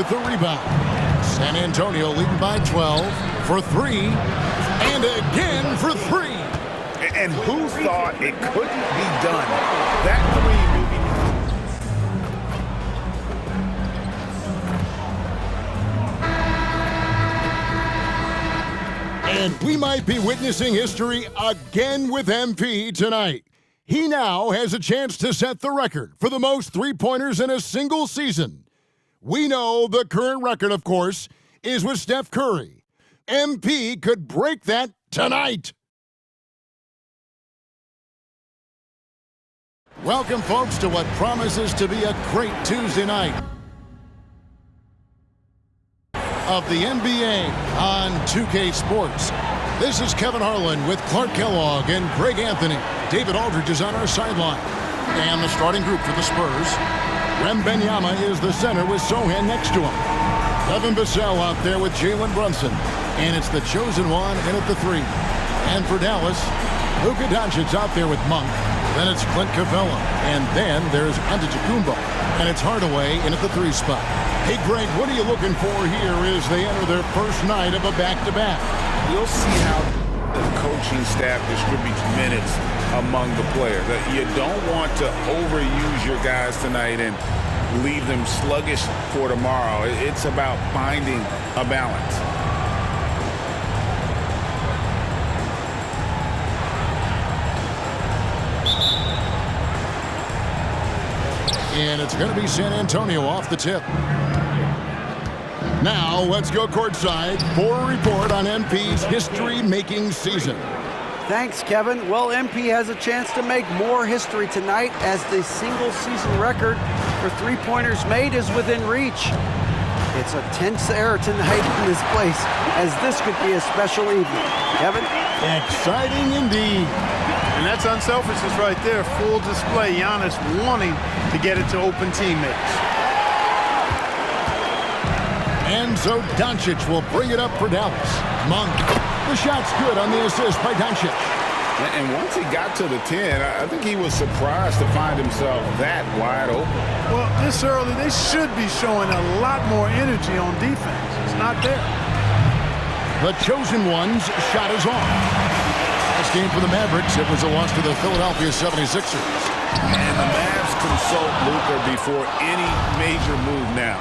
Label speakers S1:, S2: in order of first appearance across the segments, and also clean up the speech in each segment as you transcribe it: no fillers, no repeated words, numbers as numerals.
S1: with the rebound. San Antonio leading by 12 for 3, and again for 3.
S2: And who thought it couldn't be done? That three movie.
S1: And we might be witnessing history again with MP tonight. He now has a chance to set the record for the most three-pointers in a single season. We know the current record, of course, is with Steph Curry. MP could break that tonight. Welcome, folks, to what promises to be a great Tuesday night of the NBA on 2K Sports. This is Kevin Harlan with Clark Kellogg and Greg Anthony. David Aldridge is on our sideline. And the starting group for the Spurs. Wembanyama is the center with Sohan next to him. Devin Vassell out there with Jalen Brunson. And it's the chosen one in at the 3. And for Dallas, Luka Doncic out there with Monk. Then it's Clint Capella. And then there's Antetokounmpo. And it's Hardaway in at the 3 spot. Hey, Greg, what are you looking for here as they enter their first night of a back-to-back?
S2: You'll see how the coaching staff distributes minutes among the players. You don't want to overuse your guys tonight and leave them sluggish for tomorrow. It's about finding a balance.
S1: And it's going to be San Antonio off the tip. Now, let's go courtside for a report on MP's history-making season.
S3: Thanks, Kevin. Well, MP has a chance to make more history tonight as the single-season record for three-pointers made is within reach. It's a tense air tonight in this place, as this could be a special evening. Kevin?
S1: Exciting indeed.
S4: And that's unselfishness right there. Full display. Giannis wanting to get it to open teammates.
S1: And so Doncic will bring it up for Dallas. Monk. The shot's good on the assist by Doncic.
S2: And once he got to the 10, I think he was surprised to find himself that wide open.
S4: Well, this early, they should be showing a lot more energy on defense. It's not there.
S1: The chosen one's shot is off. Last game for the Mavericks, it was a loss to the Philadelphia 76ers.
S2: And the Mavs consult Luka before any major move now.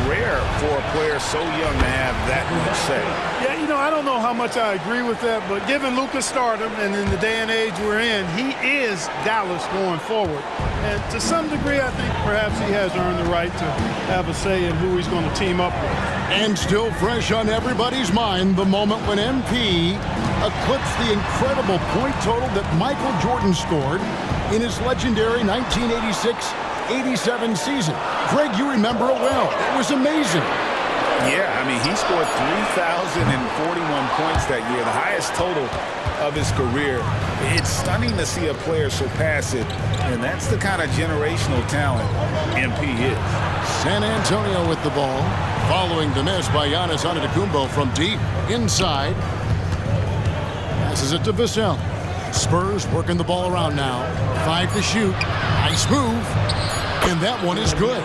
S2: Rare for a player so young to have that much say.
S4: Yeah, you know, I don't know how much I agree with that, but given Luka's stardom and in the day and age we're in, he is Dallas going forward. And to some degree, I think perhaps he has earned the right to have a say in who he's going to team up with.
S1: And still fresh on everybody's mind, the moment when MP eclipsed the incredible point total that Michael Jordan scored in his legendary 1986-87 season. Greg, you remember it well. It was amazing.
S2: Yeah, I mean, he scored 3,041 points that year, the highest total of his career. It's stunning to see a player surpass it, and that's the kind of generational talent MP is.
S1: San Antonio with the ball, following the miss by Giannis Antetokounmpo from deep inside. Passes it to Vassell. Spurs working the ball around now. 5 to shoot. Nice move. And that one is good.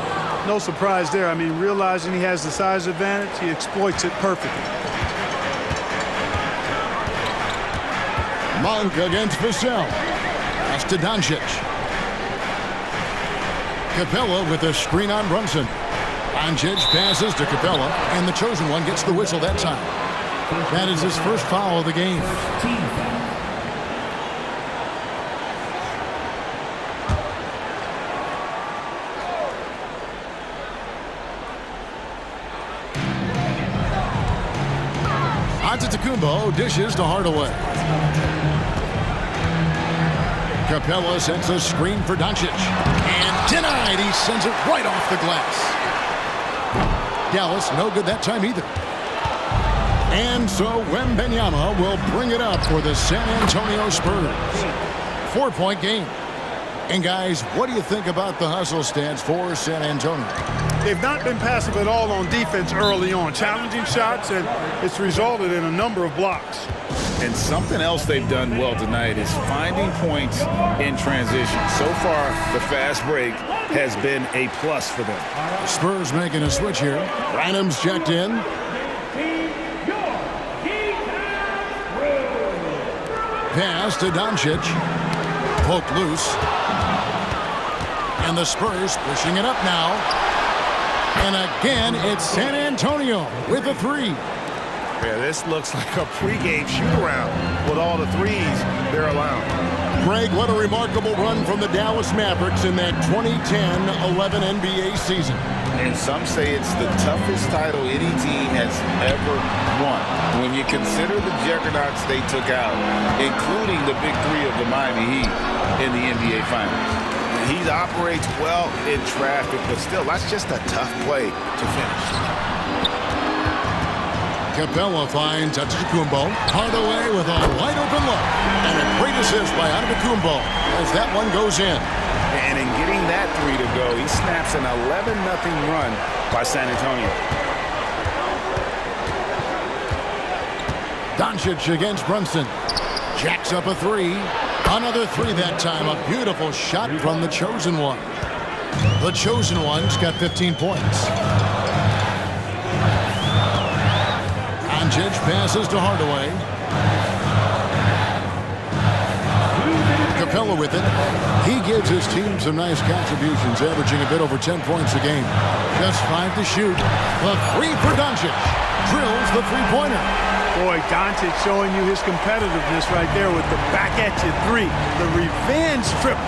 S4: No surprise there. I mean, realizing he has the size advantage, he exploits it perfectly.
S1: Monk against Vassell. Pass to Doncic. Capella with a screen on Brunson. Doncic passes to Capella, and the chosen one gets the whistle that time. That is his first foul of the game. Antetokounmpo dishes to Hardaway. Capella sends a screen for Doncic. And denied. He sends it right off the glass. Dallas no good that time either. And so Wembanyama will bring it up for the San Antonio Spurs. 4-point game. And guys, what do you think about the hustle stance for San Antonio?
S4: They've not been passive at all on defense early on. Challenging shots, and it's resulted in a number of blocks.
S2: And something else they've done well tonight is finding points in transition. So far, the fast break has been a plus for them.
S1: Spurs making a switch here. Rynham's checked in. Pass to Doncic. Poked loose. And the Spurs pushing it up now. And again, it's San Antonio with a three.
S5: Yeah, this looks like a pregame shoot-around with all the threes they're allowing.
S1: Greg, what a remarkable run from the Dallas Mavericks in that 2010-11 NBA season.
S2: And some say it's the toughest title any team has ever won. When you consider the juggernauts they took out, including the big three of the Miami Heat in the NBA Finals.
S5: He operates well in traffic, but still, that's just a tough play to finish.
S1: Capella finds Antetokounmpo. Hardaway with a wide-open look. And a great assist by Antetokounmpo as that one goes in.
S2: And in getting that three to go, he snaps an 11-0 run by San Antonio.
S1: Doncic against Brunson. Jacks up a three. Another three that time. A beautiful shot from the Chosen One. The Chosen One's got 15 points. Doncic passes to Hardaway. Capella with it. He gives his team some nice contributions, averaging a bit over 10 points a game. Just 5 to shoot. The three for Doncic. Drills the three-pointer.
S4: Boy, Doncic showing you his competitiveness right there with the back-at-you three. The revenge triple.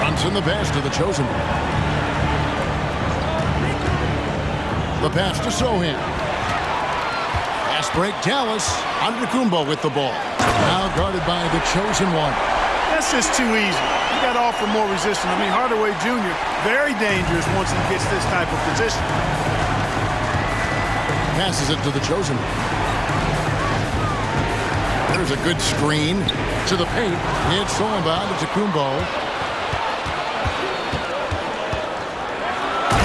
S1: Brunson the pass to the Chosen One. The pass to Sohan. Fast break, Dallas. Antetokounmpo with the ball. Now guarded by the Chosen One.
S4: That's just too easy. You got to offer more resistance. I mean, Hardaway Jr., very dangerous once he gets this type of position.
S1: Passes it to the Chosen One. There's a good screen to the paint. It's thrown by Antetokounmpo.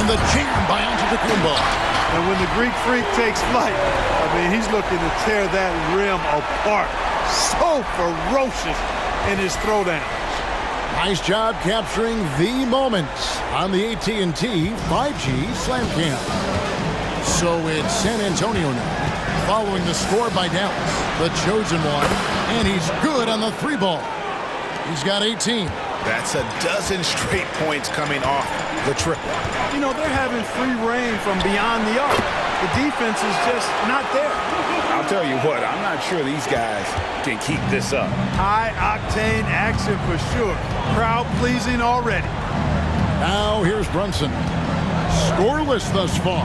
S1: And the jam by Antetokounmpo.
S4: And when the Greek Freak takes flight, I mean, he's looking to tear that rim apart. So ferocious in his throwdown.
S1: Nice job capturing the moments on the AT&T 5G Slam Cam. So it's San Antonio now, following the score by Dallas, the Chosen One, and he's good on the three ball. He's got 18.
S5: That's a dozen straight points coming off the triple.
S4: You know, they're having free reign from beyond the arc. The defense is just not there.
S2: I'll tell you what, I'm not sure these guys can keep this up.
S4: High-octane action for sure. Crowd-pleasing already.
S1: Now here's Brunson. Scoreless thus far.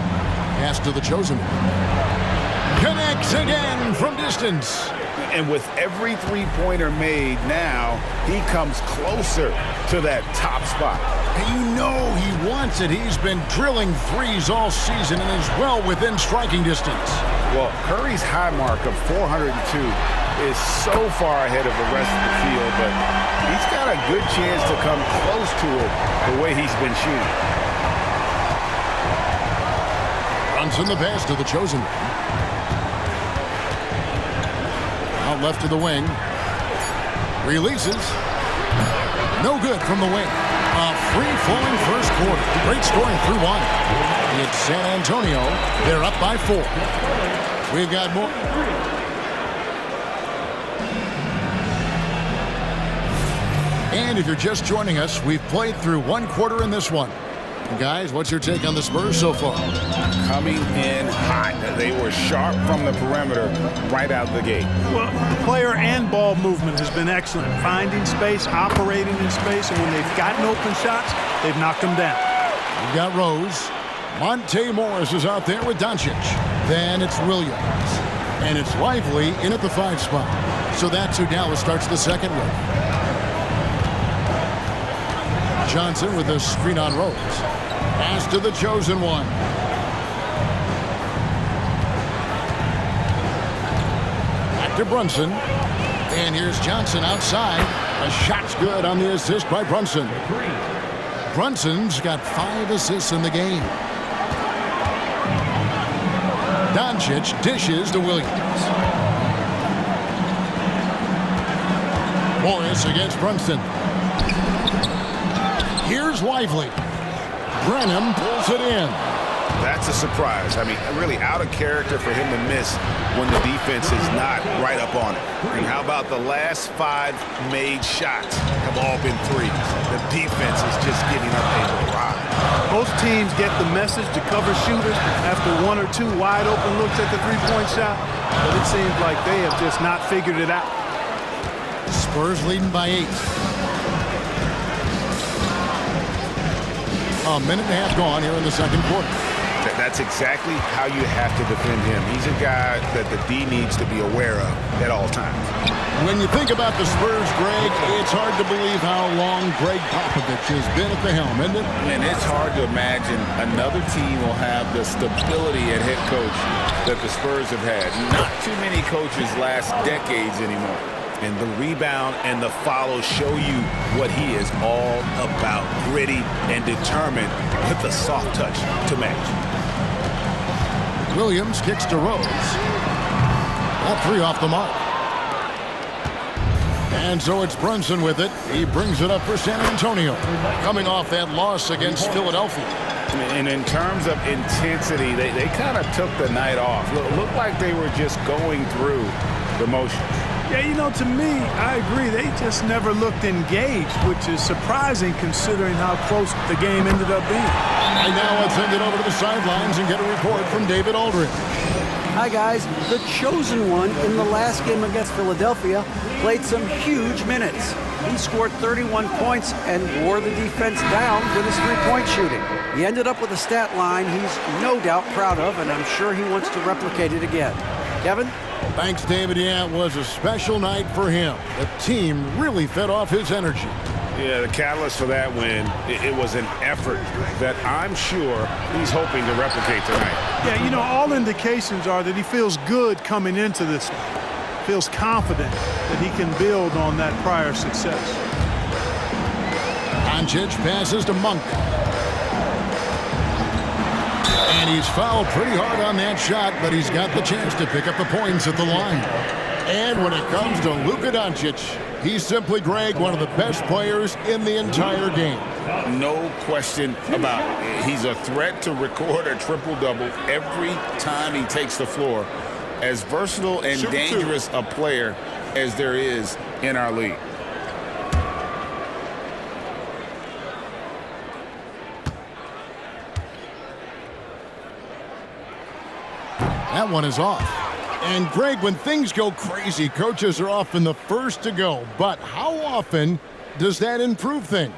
S1: Pass to the Chosen One. Connects again from distance.
S2: And with every three-pointer made now, he comes closer to that top spot.
S1: And you know he wants it. He's been drilling threes all season and is well within striking distance.
S2: Well, Curry's high mark of 402 is so far ahead of the rest of the field, but he's got a good chance to come close to it the way he's been shooting.
S1: Brunson the pass to the Chosen One. Out left to the wing. Releases. No good from the wing. A free-flowing first quarter. Great scoring through one. It's San Antonio. They're up by 4. We've got more. And if you're just joining us, we've played through one quarter in this one. Guys, what's your take on the Spurs so far?
S2: Coming in hot. They were sharp from the perimeter right out the gate.
S4: Well, player and ball movement has been excellent. Finding space, operating in space, and when they've gotten open shots, they've knocked them down.
S1: We've got Rose. Monte Morris is out there with Doncic. Then it's Williams. And it's Lively in at the 5 spot. So that's who Dallas starts the second with. Johnson with a screen on Rose. Pass to the Chosen One. Back to Brunson. And here's Johnson outside. A shot's good on the assist by Brunson. Brunson's got 5 assists in the game. Doncic dishes to Williams. Morris against Brunson. Here's Lively. Brenham pulls it in.
S5: That's a surprise. I mean, really out of character for him to miss when the defense is not right up on it. And how about the last 5 made shots have all been threes? The defense is just giving up a ride.
S4: Most teams get the message to cover shooters after 1 or 2 wide open looks at the three-point shot, but it seems like they have just not figured it out.
S1: Spurs leading by 8. A minute and a half gone here in the second quarter.
S5: That's exactly how you have to defend him. He's a guy that the D needs to be aware of at all times.
S1: When you think about the Spurs, Greg, it's hard to believe how long Greg Popovich has been at the helm, isn't it?
S2: And it's hard to imagine another team will have the stability at head coach that the Spurs have had. Not too many coaches last decades anymore.
S5: And the rebound and the follow show you what he is all about. Gritty and determined with the soft touch to match.
S1: Williams kicks to Rose. All 3 off the mark. And so it's Brunson with it. He brings it up for San Antonio. Coming off that loss against Philadelphia.
S2: And in terms of intensity, they kind of took the night off. Looked like they were just going through the motions.
S4: Yeah, you know, to me, I agree. They just never looked engaged, which is surprising considering how close the game ended up being.
S1: And now let's send it over to the sidelines and get a report from David Aldridge.
S3: Hi, guys. The chosen one in the last game against Philadelphia played some huge minutes. He scored 31 points and wore the defense down with his three-point shooting. He ended up with a stat line he's no doubt proud of, and I'm sure he wants to replicate it again. Kevin?
S1: Thanks, David. Yeah, it was a special night for him. The team really fed off his energy.
S5: Yeah, the catalyst for that win, it was an effort that I'm sure he's hoping to replicate tonight.
S4: Yeah, you know, all indications are that he feels good coming into this one. Feels confident that he can build on that prior success.
S1: Doncic passes to Monk. And he's fouled pretty hard on that shot, but he's got the chance to pick up the points at the line. And when it comes to Luka Doncic, he's simply, Greg, one of the best players in the entire game.
S2: No question about it. He's a threat to record a triple-double every time he takes the floor. As versatile and dangerous a player as there is in our league.
S1: That one is off. And, Greg, when things go crazy, coaches are often the first to go. But how often does that improve things?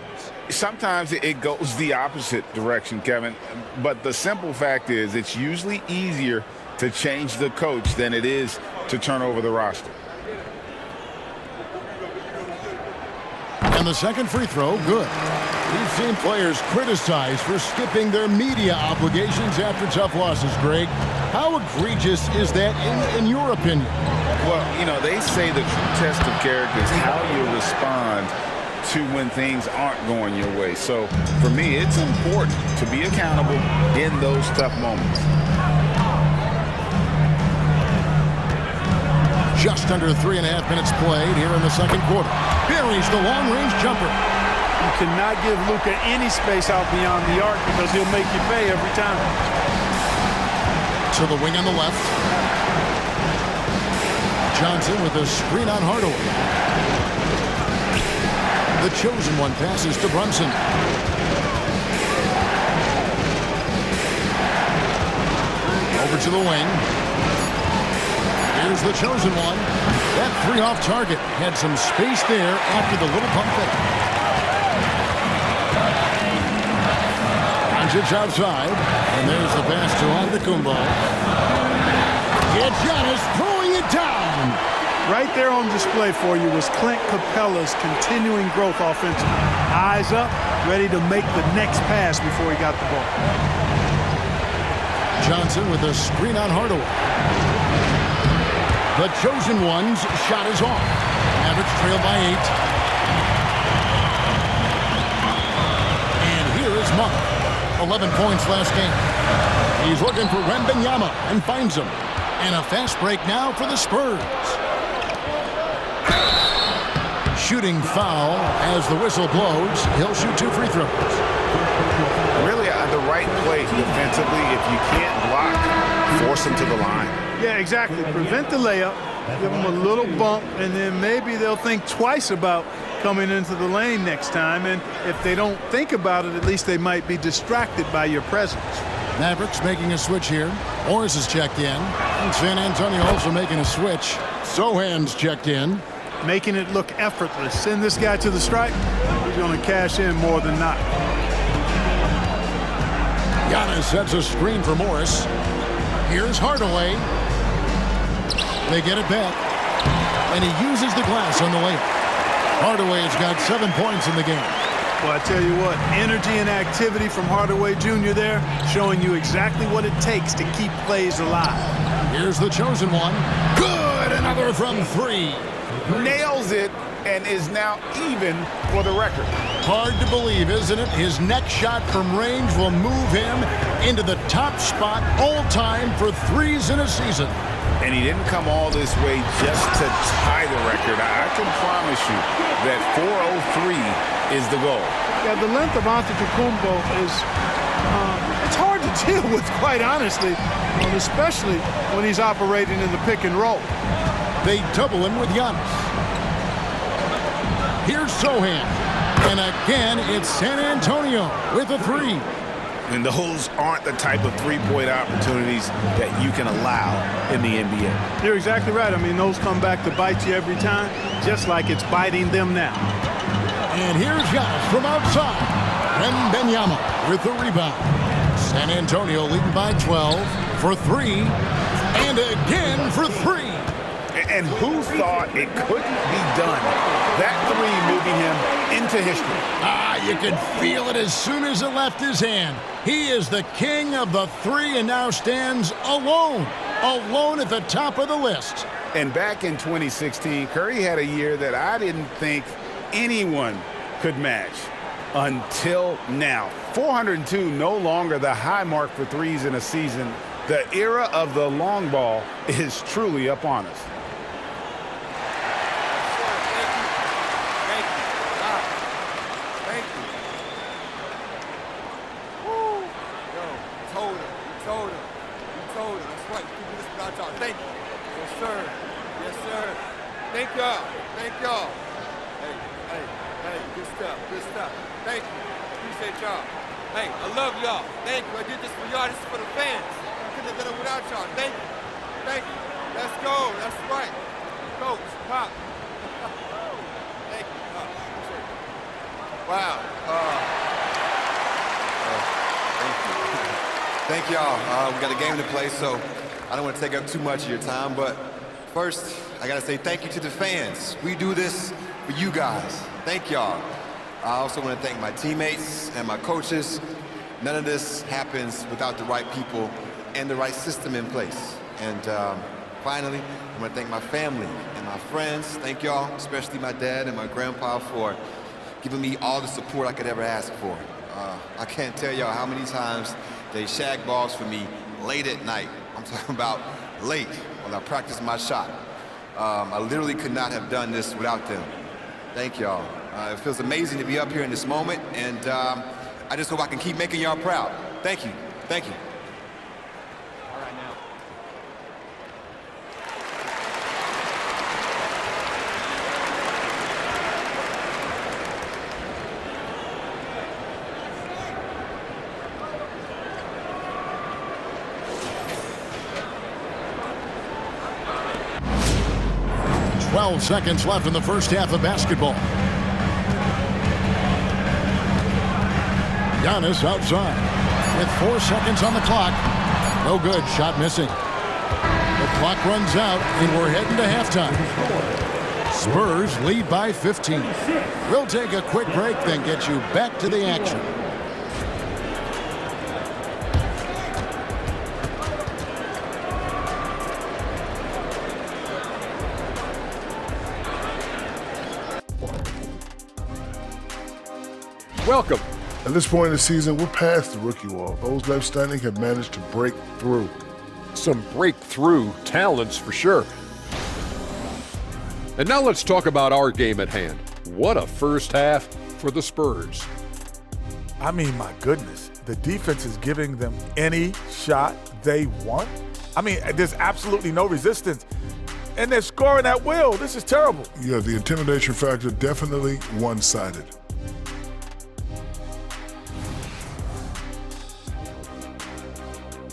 S2: Sometimes it goes the opposite direction, Kevin. But the simple fact is it's usually easier to change the coach than it is to turn over the roster.
S1: And the second free throw, good. We've seen players criticized for skipping their media obligations after tough losses, Greg. How egregious is that in your opinion?
S2: Well, you know, they say the true test of character is how you respond to when things aren't going your way. So, for me, it's important to be accountable in those tough moments.
S1: Just under 3.5 minutes played here in the second quarter. Buries the long-range jumper.
S4: You cannot give Luka any space out beyond the arc because he'll make you pay every time.
S1: To the wing on the left. Johnson with a screen on Hardaway. The chosen one passes to Brunson. Over to the wing. Here's the chosen one. That 3 off target had some space there after the little pump fake. Doncic outside, and there's the pass to Antetokounmpo. It's Giannis throwing it down.
S4: Right there on display for you was Clint Capella's continuing growth offensively. Eyes up, ready to make the next pass before he got the ball.
S1: Johnson with a screen on Hardaway. The chosen one's shot is off. Mavericks trail by 8. And here is Monk. 11 points last game. He's looking for Wembanyama and finds him. And a fast break now for the Spurs. shooting foul. As the whistle blows, he'll shoot 2 free throws.
S5: Really the right play defensively. If you can't block, force him to the line.
S4: Yeah, exactly. Prevent the layup, give them a little bump, and then maybe they'll think twice about coming into the lane next time. And if they don't think about it, at least they might be distracted by your presence.
S1: Mavericks making a switch here. Morris is checked in. And San Antonio also making a switch. Sohan's checked in.
S4: Making it look effortless. Send this guy to the stripe. He's going to cash in more than not.
S1: Giannis sets a screen for Morris. Here's Hardaway. They get it back. And he uses the glass on the layup. Hardaway's got 7 points in the game.
S4: Well, I tell you what, energy and activity from Hardaway Jr. there, showing you exactly what it takes to keep plays alive.
S1: Here's the chosen one. Good! Another from 3.
S5: Nails it and is now even for the record.
S1: Hard to believe, isn't it? His next shot from range will move him into the top spot all time for threes in a season.
S5: And he didn't come all this way just to tie the record. I can promise you that 403 is the goal.
S4: Yeah, the length of Antetokounmpo is it's hard to deal with, quite honestly, especially when he's operating in the pick and roll.
S1: They double him with Giannis. Here's Sohan. And again, it's San Antonio with a 3.
S5: And those aren't the type of three-point opportunities that you can allow in the NBA.
S4: You're exactly right. I mean, those come back to bite you every time, just like it's biting them now.
S1: And here's Giannis from outside. Wembanyama with the rebound. San Antonio leading by 12 for 3. And again for 3.
S5: And who thought it couldn't be done? That 3 moving him into history.
S1: You could feel it as soon as it left his hand. He is the king of the 3 and now stands alone at the top of the list.
S5: And back in 2016, Curry had a year that I didn't think anyone could match until now. 402, no longer the high mark for threes in a season. The era of the long ball is truly upon us.
S6: Thank y'all. Hey, good stuff. Thank you. Appreciate y'all. Hey, I love y'all. Thank you. I did this for y'all. This is for the fans. I couldn't have done it without y'all. Thank you. Let's go. That's right. Coach, Pop. Thank you. Appreciate it. Wow.
S7: Thank y'all. We got a game to play, so I don't want to take up too much of your time, but first, I got to say thank you to the fans. We do this for you guys. Thank y'all. I also want to thank my teammates and my coaches. None of this happens without the right people and the right system in place. And finally, I want to thank my family and my friends. Thank y'all, especially my dad and my grandpa, for giving me all the support I could ever ask for. I can't tell y'all how many times they shag balls for me late at night. I'm talking about late when I practice my shot. I literally could not have done this without them. Thank y'all. It feels amazing to be up here in this moment, and I just hope I can keep making y'all proud. Thank you. Thank you.
S6: All right, now.
S1: Twelve seconds left in the first half of basketball. Giannis outside with 4 seconds on the clock. No good. Shot missing. The clock runs out, and we're heading to halftime. Spurs lead by 15. We'll take a quick break, then get you back to the action.
S8: Welcome.
S9: At this point in the season, we're past the rookie wall. Those left standing have managed to break through.
S8: Some breakthrough talents for sure. And now let's talk about our game at hand. What a first half for the Spurs.
S10: I mean, my goodness, the defense is giving them any shot they want. I mean, there's absolutely no resistance. And they're scoring at will. This is terrible.
S9: Yeah, the intimidation factor definitely one-sided.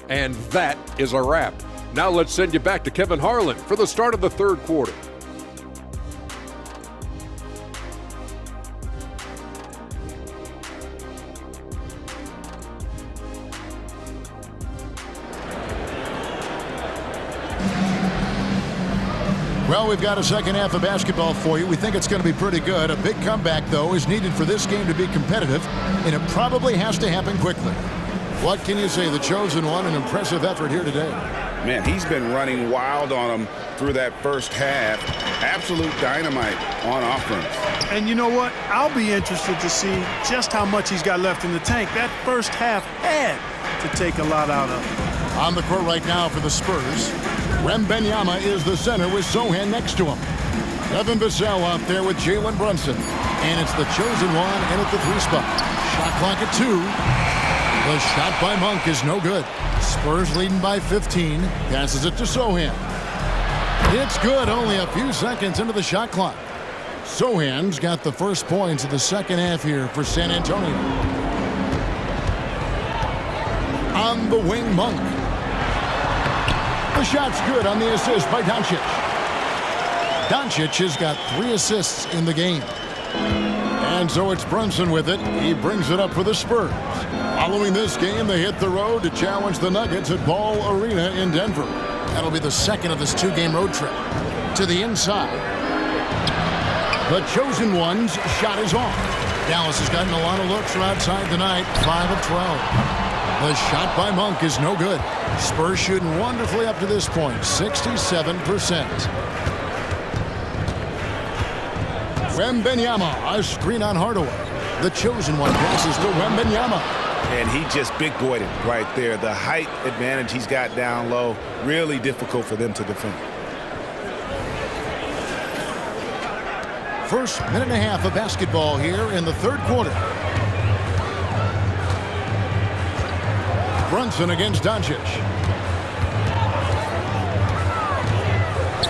S8: And that is a wrap. Now let's send you back to Kevin Harlan for the start of the third quarter.
S1: Well, we've got a second half of basketball for you. We think it's going to be pretty good. A big comeback, though, is needed for this game to be competitive, and it probably has to happen quickly. What can you say? The chosen one, an impressive effort here today.
S2: Man, he's been running wild on them through that first half. Absolute dynamite on offense.
S4: And you know what? I'll be interested to see just how much he's got left in the tank. That first half had to take a lot out of him.
S1: On the court right now for the Spurs, Wembanyama is the center with Sohan next to him. Evan Vassell out there with Jalen Brunson. And it's the chosen one in at the 3 spot. Shot clock at 2. The shot by Monk is no good. Spurs leading by 15. Passes it to Sohan. It's good, only a few seconds into the shot clock. Sohan's got the first points of the second half here for San Antonio. On the wing, Monk. The shot's good on the assist by Doncic. Doncic has got 3 assists in the game. And so it's Brunson with it. He brings it up for the Spurs. Following this game, they hit the road to challenge the Nuggets at Ball Arena in Denver. That'll be the second of this 2-game road trip. To the inside. The chosen one's shot is off. Dallas has gotten a lot of looks from outside tonight. 5 of 12. The shot by Monk is no good. Spurs shooting wonderfully up to this point, 67%. Wembanyama, a screen on Hardaway. The chosen one passes to Wembanyama.
S5: And he just big-boyed it right there. The height advantage he's got down low, really difficult for them to defend.
S1: First minute and a half of basketball here in the third quarter. Brunson against Doncic.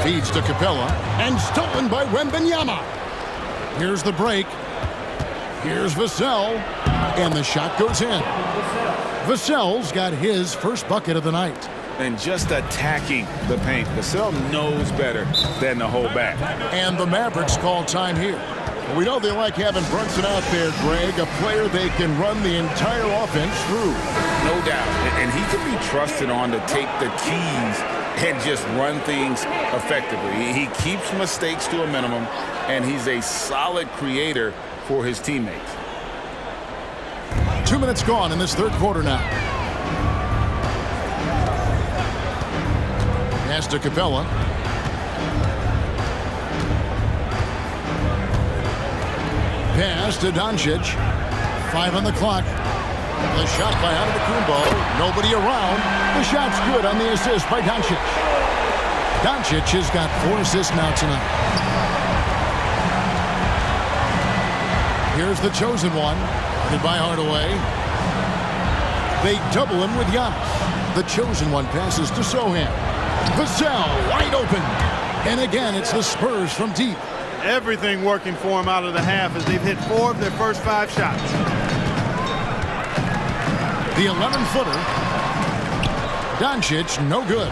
S1: Feeds to Capella and stolen by Wembanyama. Here's the break. Here's Vassell, and the shot goes in. Vassell's got his first bucket of the night.
S2: And just attacking the paint. Vassell knows better than to hold back.
S1: And the Mavericks call time here. We know they like having Brunson out there, Greg, a player they can run the entire offense through.
S2: No doubt. And he can be trusted on to take the keys and just run things effectively. He keeps mistakes to a minimum, and he's a solid creator for his teammates.
S1: 2 minutes gone in this third quarter now. Pass to Capella. Pass to Doncic. 5 on the clock. The shot by Antetokounmpo. Nobody around. The shot's good on the assist by Doncic. Doncic has got 4 assists now tonight. Here's the chosen one. Guarded by Hardaway. They double him with Giannis. The chosen one passes to Sohan. Vassell wide open. And again, it's the Spurs from deep.
S4: Everything working for him out of the half as they've hit 4 of their first 5 shots.
S1: The 11-footer. Doncic, no good.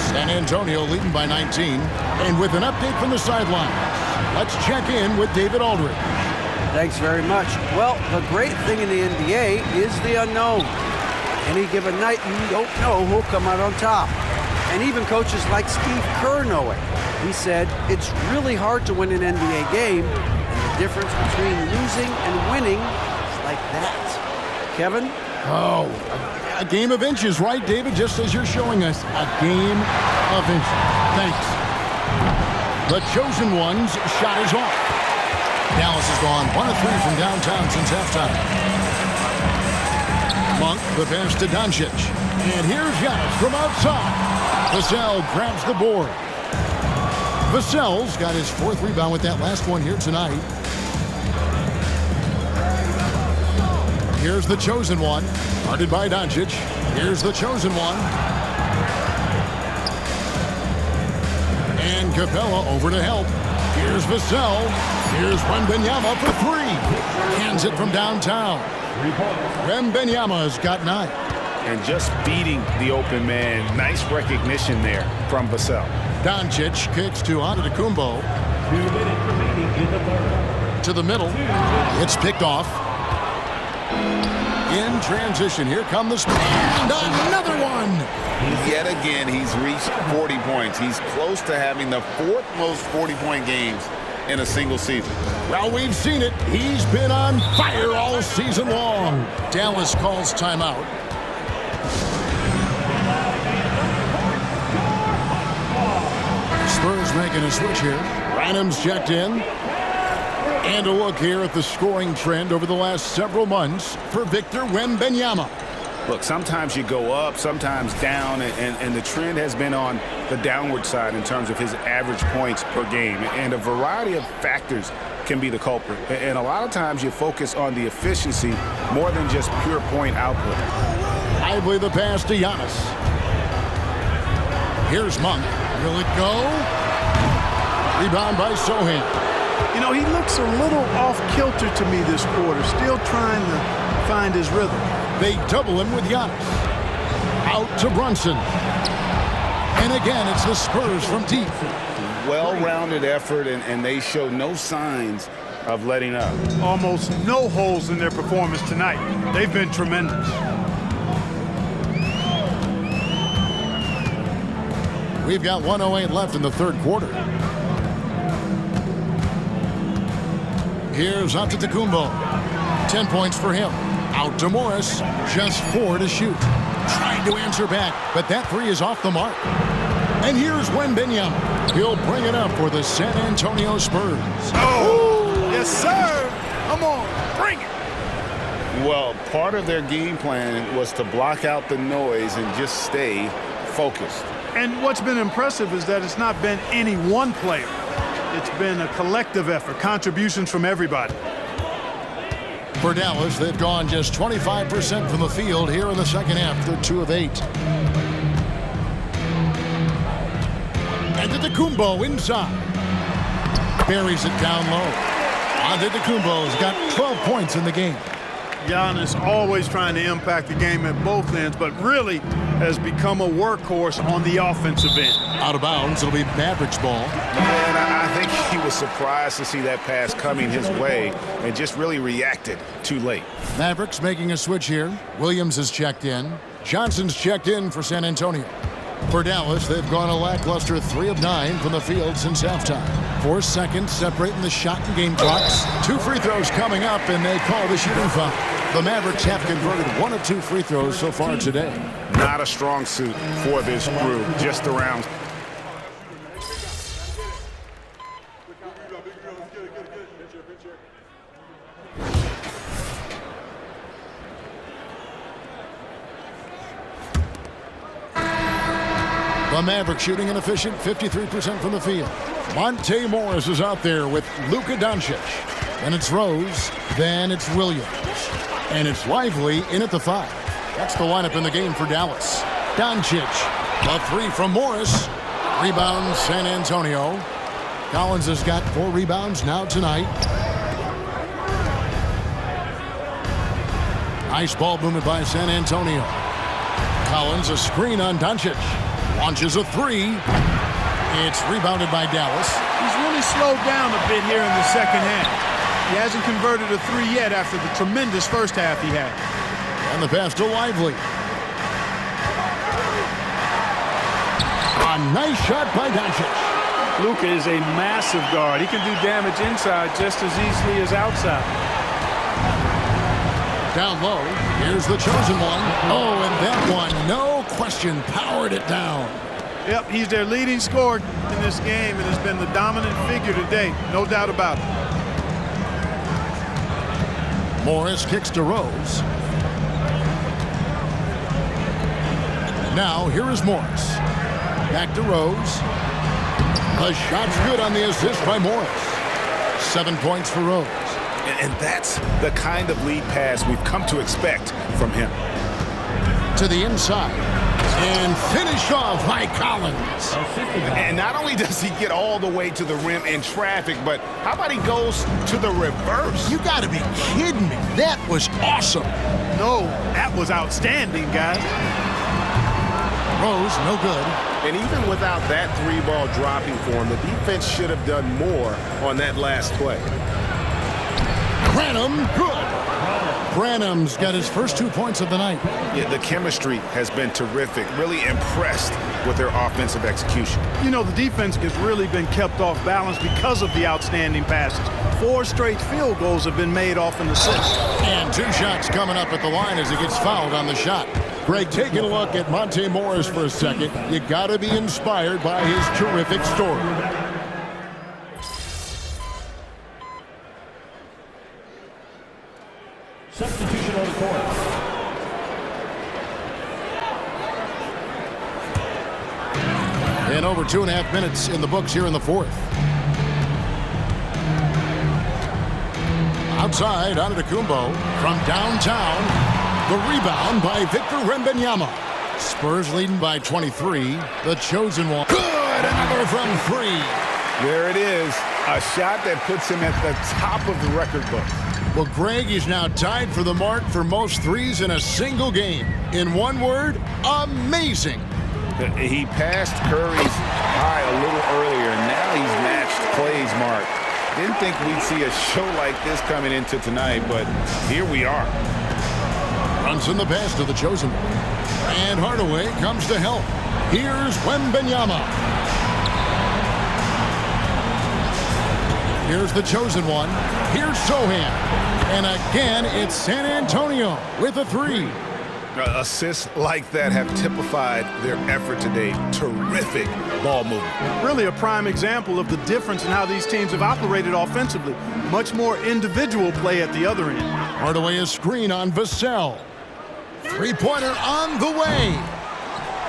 S1: San Antonio leading by 19. And with an update from the sideline, let's check in with David Aldridge.
S3: Thanks very much. Well, the great thing in the NBA is the unknown. Any given night, you don't know who'll come out on top. And even coaches like Steve Kerr know it. He said, it's really hard to win an NBA game, and the difference between losing and winning is like that. Kevin?
S1: Oh, a game of inches, right, David? Just as you're showing us, a game of inches. Thanks. The chosen one's shot is off. Dallas has gone 1 of 3 from downtown since halftime. Monk, the pass to Doncic. And here's Giannis from outside. Vassell grabs the board. Vassell's got his 4th rebound with that last one here tonight. Here's the chosen one, guarded by Doncic. Here's the chosen one. And Capella over to help. Here's Vassell. Here's Wembanyama for 3. Hands it from downtown. Wembanyama's got 9.
S5: And just beating the open man. Nice recognition there from Vassell.
S1: Doncic kicks to Antetokounmpo.
S11: 2 minutes remaining in the third.
S1: To the middle. It's picked off. In transition, here come the Spurs. And another one.
S5: Yet again, he's reached 40 points. He's close to having the 4th most 40-point games in a single season.
S1: Well, we've seen it. He's been on fire all season long. Dallas calls timeout. Spurs making a switch here. Branham's checked in. And a look here at the scoring trend over the last several months for Victor Wembanyama.
S5: Look, sometimes you go up, sometimes down, and the trend has been on the downward side in terms of his average points per game. And a variety of factors can be the culprit. And a lot of times you focus on the efficiency more than just pure point output.
S1: Lively the pass to Giannis. Here's Monk. Will it go? Rebound by Sohan.
S4: You know, he looks a little off-kilter to me this quarter, still trying to find his rhythm.
S1: They double him with Giannis. Out to Brunson. And again, it's the Spurs from deep.
S5: Well-rounded effort, and they show no signs of letting up.
S4: Almost no holes in their performance tonight. They've been tremendous.
S1: We've got 1:08 left in the third quarter. Here's Antetokounmpo. 10 points for him. Out to Morris. Just 4 to shoot. Trying to answer back, but that 3 is off the mark. And here's Wembanyama. He'll bring it up for the San Antonio Spurs.
S4: Oh, yes, sir. Come on, bring it.
S5: Well, part of their game plan was to block out the noise and just stay focused.
S4: And what's been impressive is that it's not been any one player. It's been a collective effort, contributions from everybody.
S1: For Dallas, they've gone just 25% from the field here in the second half. They're 2 of 8. Antetokounmpo inside. Buries it down low. Antetokounmpo's got 12 points in the game.
S4: Giannis always trying to impact the game at both ends, but really has become a workhorse on the offensive end.
S1: Out of bounds, it'll be Mavericks ball.
S5: And I think he was surprised to see that pass coming his way and just really reacted too late.
S1: Mavericks making a switch here. Williams is checked in. Johnson's checked in for San Antonio. For Dallas, they've gone a lackluster 3 of 9 from the field since halftime. 4 seconds separating the shot and game clocks. 2 free throws coming up, and they call the shooting foul. The Mavericks have converted 1 of 2 free throws so far today.
S5: Not a strong suit for this group, just around.
S1: The Mavericks shooting an efficient 53% from the field. Monte Morris is out there with Luka Doncic. Then it's Rose. Then it's Williams. And it's Lively in at the 5. That's the lineup in the game for Dallas. Doncic. The 3 from Morris. Rebound San Antonio. Collins has got 4 rebounds now tonight. Nice ball movement by San Antonio. Collins a screen on Doncic. Launches a 3. It's rebounded by Dallas.
S4: He's really slowed down a bit here in the second half. He hasn't converted a 3 yet after the tremendous first half he had.
S1: And the pass to Lively. A nice shot by Doncic.
S4: Luka is a massive guard. He can do damage inside just as easily as outside.
S1: Down low, here's the chosen one. Oh, and that one, no question, powered it down.
S4: Yep, he's their leading scorer in this game and has been the dominant figure today, no doubt about it.
S1: Morris kicks to Rose. Now, here is Morris. Back to Rose. The shot's good on the assist by Morris. 7 points for Rose.
S5: And that's the kind of lead pass we've come to expect from him.
S1: To the inside. And finished off by Collins.
S5: And not only does he get all the way to the rim in traffic, but how about he goes to the reverse?
S1: You got to be kidding me. That was awesome.
S4: No, that was outstanding, guys.
S1: Rose, no good.
S5: And even without that three-ball dropping for him, the defense should have done more on that last play.
S1: Branham, good. Branham's got his first 2 points of the night.
S5: Yeah, the chemistry has been terrific. Really impressed with their offensive execution.
S4: You know, the defense has really been kept off balance because of the outstanding passes. 4 straight field goals have been made off an assist.
S1: And 2 shots coming up at the line as he gets fouled on the shot. Greg, taking a look at Monte Morris for a second, you got to be inspired by his terrific story.
S11: Substitution on the court.
S1: And over 2.5 minutes in the books here in the fourth. Outside, Antetokounmpo from downtown. The rebound by Victor Wembanyama. Spurs leading by 23. The chosen one. Good! Another from 3.
S5: There it is. A shot that puts him at the top of the record book.
S1: Well, Greg is now tied for the mark for most threes in a single game. In one word, amazing.
S5: He passed Curry's high a little earlier, and now he's matched Clay's mark. Didn't think we'd see a show like this coming into tonight, but here we are.
S1: Brunson the pass to the chosen one. And Hardaway comes to help. Here's Wembanyama. Here's the chosen one. Here's Sohan. And again, it's San Antonio with a 3.
S5: Assists like that have typified their effort today. Terrific ball movement.
S4: Really a prime example of the difference in how these teams have operated offensively. Much more individual play at the other end.
S1: Hardaway a screen on Vassell. 3-pointer on the way.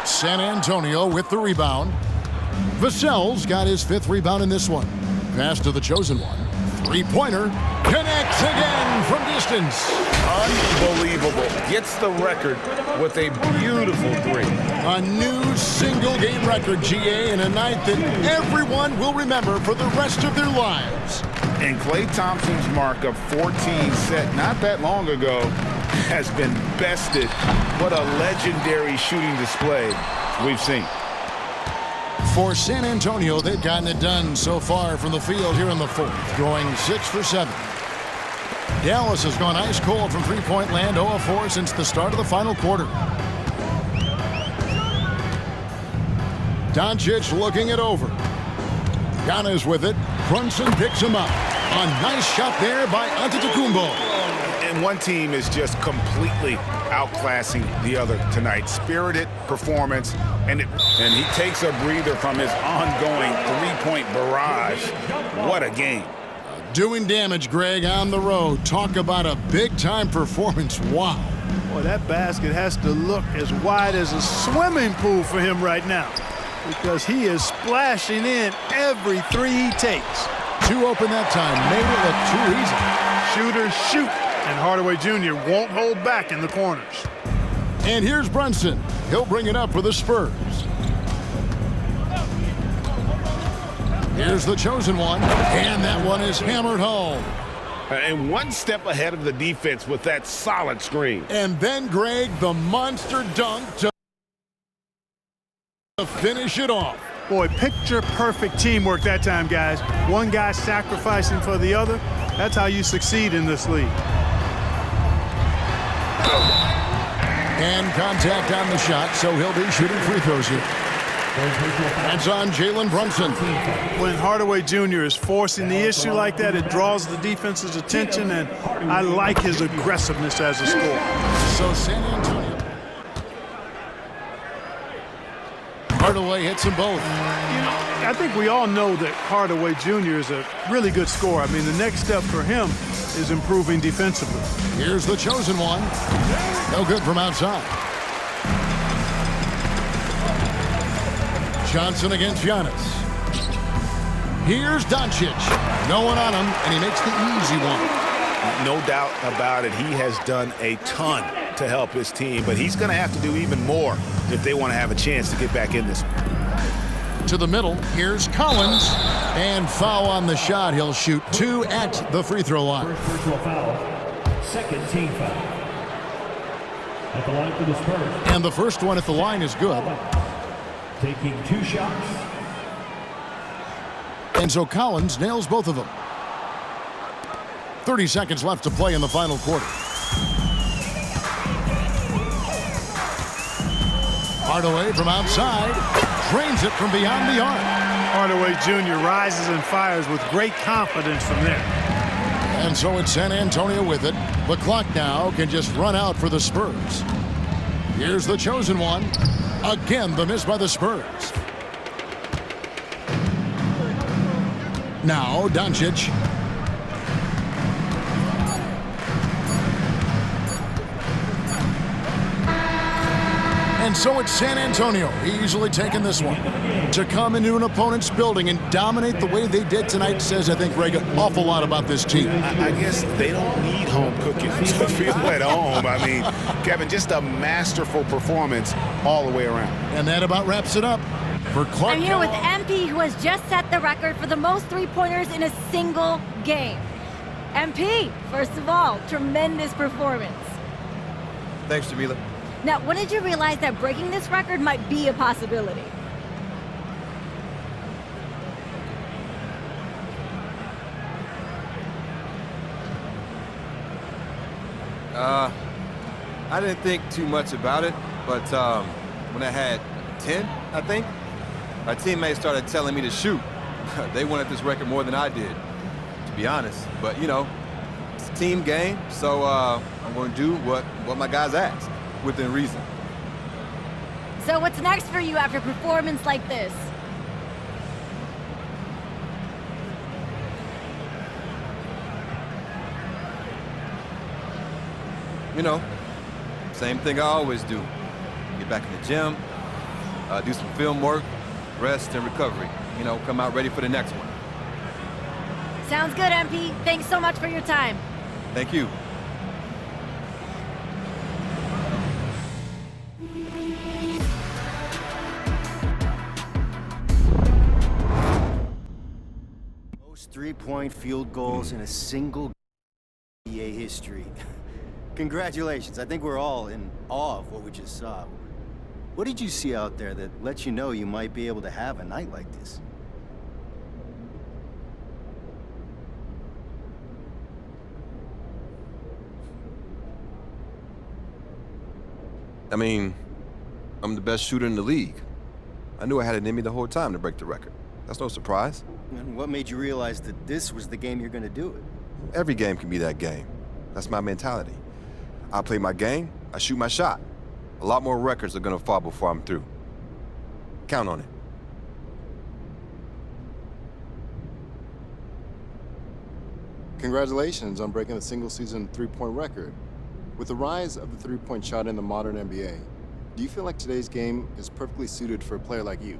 S1: San Antonio with the rebound. Vassell's got his 5th rebound in this one. Pass to the chosen one. 3-pointer. Connects again from distance.
S5: Unbelievable. Gets the record with a beautiful 3.
S1: A new single-game record, GA, in a night that everyone will remember for the rest of their lives.
S5: And Klay Thompson's mark of 14 set not that long ago has been bested. What a legendary shooting display we've seen.
S1: For San Antonio, they've gotten it done so far from the field here in the fourth, going 6 for 7. Dallas has gone ice cold from three-point land, 0 of 4 since the start of the final quarter. Doncic looking it over. Giannis with it. Brunson picks him up. A nice shot there by Antetokounmpo.
S5: And one team is just completely outclassing the other tonight. Spirited performance, and he takes a breather from his ongoing three-point barrage. What a game.
S1: Doing damage, Greg, on the road. Talk about a big-time performance. Wow.
S4: Boy, that basket has to look as wide as a swimming pool for him right now, because he is splashing in every 3 he takes.
S1: 2 open that time. Made it look too easy.
S4: Shooters shoot, and Hardaway Jr. won't hold back in the corners.
S1: And here's Brunson. He'll bring it up for the Spurs. Here's the chosen one, and that one is hammered home.
S5: And one step ahead of the defense with that solid screen.
S1: And then, Greg, the monster dunk to finish it off.
S4: Boy, picture-perfect teamwork that time, guys. One guy sacrificing for the other. That's how you succeed in this league.
S1: And contact on the shot, so he'll be shooting free throws here. That's on Jalen Brunson.
S4: When Hardaway Jr. is forcing the issue like that, it draws the defense's attention, and I like his aggressiveness as a scorer.
S1: So San Antonio. Hardaway hits them both.
S4: You know, I think we all know that Hardaway Jr. is a really good scorer. I mean, the next step for him is improving defensively.
S1: Here's the chosen one. No good from outside. Johnson against Giannis. Here's Doncic. No one on him, and he makes the easy one.
S5: No doubt about it. He has done a ton to help his team, but he's going to have to do even more if they want to have a chance to get back in this one.
S1: To the middle, here's Collins. And foul on the shot. He'll shoot 2 at the free throw line.
S11: First personal foul. Second team foul. At the line for the Spurs.
S1: And the first one at the line is good.
S11: Taking 2 shots.
S1: And so Collins nails both of them. 30 seconds left to play in the final quarter. Hardaway from outside. Drains it from beyond the arc.
S4: Hardaway Jr. rises and fires with great confidence from there.
S1: And so it's San Antonio with it. The clock now can just run out for the Spurs. Here's the chosen one. Again, the miss by the Spurs. Now, Doncic. And so it's San Antonio easily taking this one. To come into an opponent's building and dominate the way they did tonight says, I think, Greg, an awful lot about this team.
S5: I guess they don't need home cooking to feel at home. I mean, Kevin, just a masterful performance all the way around.
S1: And that about wraps it up for Clark.
S12: I'm here with MP, who has just set the record for the most three-pointers in a single game. MP, first of all, tremendous performance.
S7: Thanks, Jamila.
S12: Now, when did you realize that breaking this record might be a possibility?
S7: I didn't think too much about it, but when I had 10, I think, my teammates started telling me to shoot. They wanted this record more than I did, to be honest. But, you know, it's a team game, so I'm going to do what my guys ask, within reason.
S12: So what's next for you after a performance like this?
S7: You know, same thing I always do. Get back in the gym, do some film work, rest and recovery. You know, come out ready for the next one.
S12: Sounds good, MP. Thanks so much for your time.
S7: Thank you.
S13: Most three-point field goals in a single NBA history. Congratulations. I think we're all in awe of what we just saw. What did you see out there that lets you know you might be able to have a night like this?
S14: I mean, I'm the best shooter in the league. I knew I had it in me the whole time to break the record. That's no surprise.
S13: And what made you realize that this was the game you're going to do it?
S14: Every game can be that game. That's my mentality. I play my game, I shoot my shot. A lot more records are gonna fall before I'm through. Count on it.
S15: Congratulations on breaking the single-season three-point record. With the rise of the three-point shot in the modern NBA, do you feel like today's game is perfectly suited for a player like you?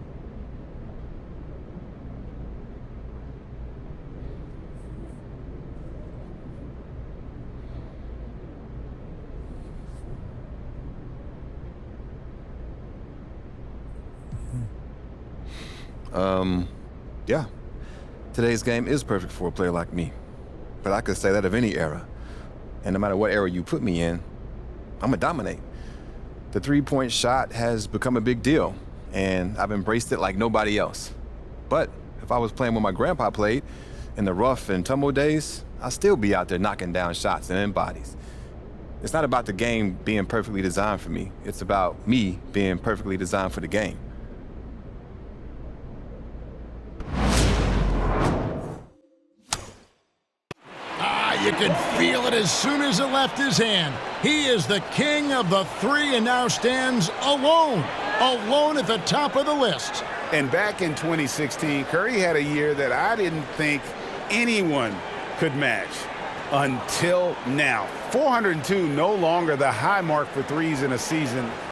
S14: Yeah. Today's game is perfect for a player like me. But I could say that of any era. And no matter what era you put me in, I'm gonna dominate. The three-point shot has become a big deal, and I've embraced it like nobody else. But if I was playing when my grandpa played, in the rough and tumble days, I'd still be out there knocking down shots and in bodies. It's not about the game being perfectly designed for me. It's about me being perfectly designed for the game.
S1: You could feel it as soon as it left his hand. He is the king of the three and now stands alone at the top of the list.
S2: And back in 2016, Curry had a year that I didn't think anyone could match until now. 402, no longer the high mark for threes in a season.